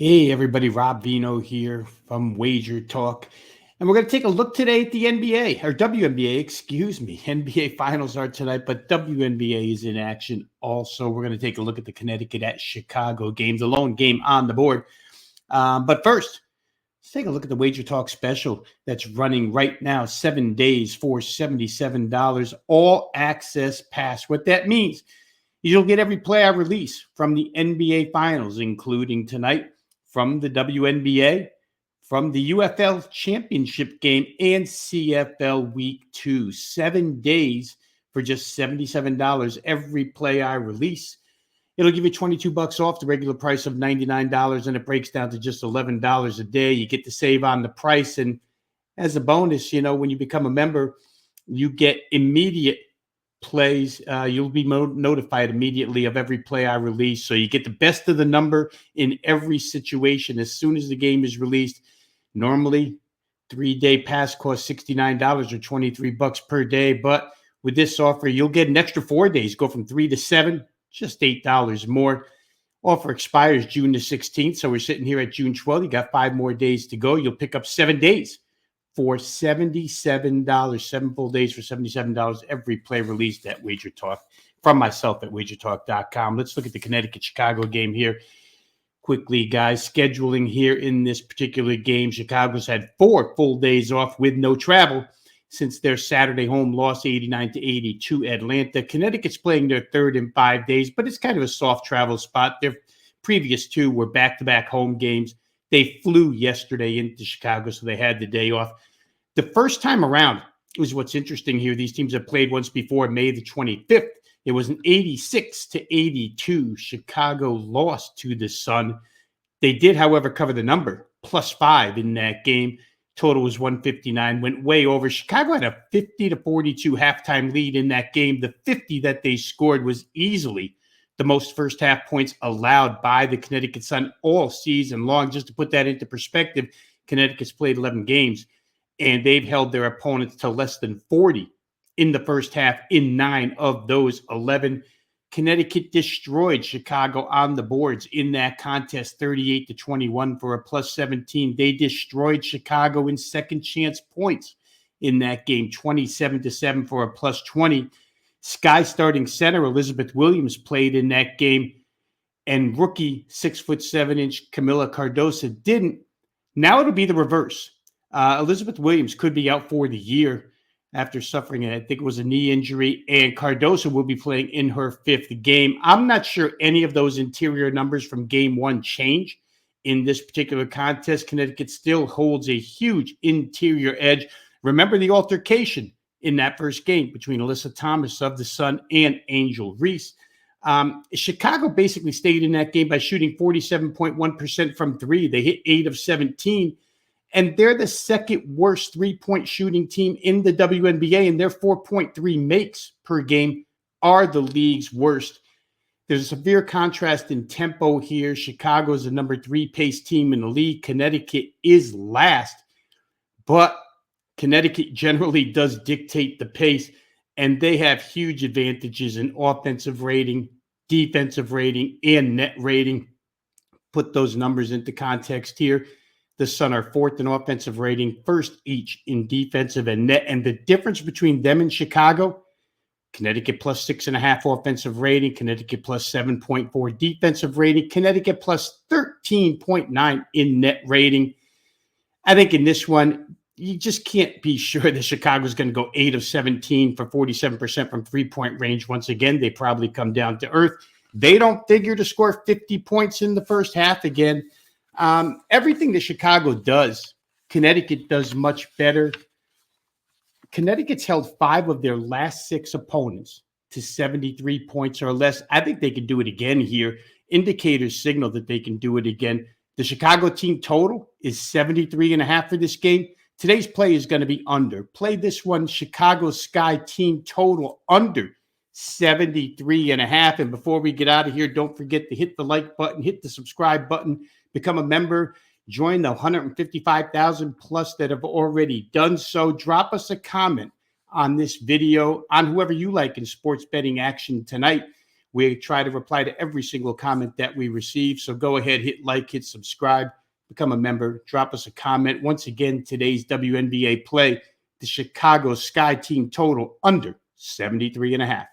Hey everybody, Rob Vino here from WagerTalk. And we're going to take a look today at the NBA, or WNBA, excuse me. NBA finals are tonight, but WNBA is in action also. We're going to take a look at the Connecticut at Chicago game, the lone game on the board. But first, let's take a look at the WagerTalk special that's running right now, 7 days for $77, all access pass. What that means is you'll get every play I release from the NBA finals, including tonight, from the WNBA, from the UFL championship game, and CFL week 2. 7 days for just $77 every play I release. It'll give you $22 off the regular price of $99, and it breaks down to just $11 a day. You get to save on the price. And as a bonus, when you become a member, you get immediate plays. You'll be notified immediately of every play I release. So you get the best of the number in every situation as soon as the game is released. Normally, 3-day pass costs $69 or $23 per day. But with this offer, you'll get an extra 4 days, go from 3 to 7, just $8 more. Offer expires June the 16th. So we're sitting here at June 12th. You got 5 more days to go. You'll pick up 7 days for $77, 7 full days for $77 every play released at WagerTalk from myself at WagerTalk.com. Let's look at the Connecticut-Chicago game here quickly, guys. Scheduling here in this particular game, Chicago's had 4 full days off with no travel since their Saturday home loss 89-80 to Atlanta. Connecticut's playing their third in 5 days, but it's kind of a soft travel spot. Their previous 2 were back-to-back home games. They flew yesterday into Chicago, so they had the day off. The first time around was what's interesting here. These teams have played once before, May the 25th. It was an 86-82 Chicago loss to the Sun. They did, however, cover the number, +5 in that game. Total was 159, went way over. Chicago had a 50-42 halftime lead in that game. The 50 that they scored was easily the most first half points allowed by the Connecticut Sun all season long. Just to put that into perspective, Connecticut's played 11 games, and they've held their opponents to less than 40 in the first half in 9 of those 11. Connecticut destroyed Chicago on the boards in that contest, 38-21 for a +17. They destroyed Chicago in second chance points in that game, 27-7 for a +20. Sky starting center Elizabeth Williams played in that game, and rookie 6'7" Camila Cardoso didn't. Now it'll be the reverse. Elizabeth Williams could be out for the year after suffering, I think it was a knee injury, and Cardoso will be playing in her 5th game. I'm not sure any of those interior numbers from game 1 change in this particular contest. Connecticut still holds a huge interior edge. Remember the altercation in that first game between Alyssa Thomas of the Sun and Angel Reese. Chicago basically stayed in that game by shooting 47.1% from 3. They hit 8 of 17, and they're the second worst 3-point shooting team in the WNBA, and their 4.3 makes per game are the league's worst. There's a severe contrast in tempo here. Chicago is the number 3 pace team in the league. Connecticut is last, but Connecticut generally does dictate the pace, and they have huge advantages in offensive rating, defensive rating, and net rating. Put those numbers into context here. The Sun are 4th in offensive rating, 1st each in defensive and net. And the difference between them and Chicago, Connecticut +6.5 offensive rating, Connecticut +7.4 defensive rating, Connecticut +13.9 in net rating. I think in this one, you just can't be sure that Chicago's going to go 8 of 17 for 47% from 3-point range. Once again, they probably come down to earth. They don't figure to score 50 points in the first half again. Everything that Chicago does, Connecticut does much better. Connecticut's held 5 of their last 6 opponents to 73 points or less. I think they can do it again here. Indicators signal that they can do it again. The Chicago team total is 73.5 for this game. Today's play is going to be under. Play this one, Chicago Sky team total under 73.5. And before we get out of here, don't forget to hit the like button, hit the subscribe button, become a member, join the 155,000 plus that have already done so. Drop us a comment on this video on whoever you like in sports betting action tonight. We try to reply to every single comment that we receive. So go ahead, hit like, hit subscribe, become a member, drop us a comment. Once again, today's WNBA play, the Chicago Sky team total under 73.5.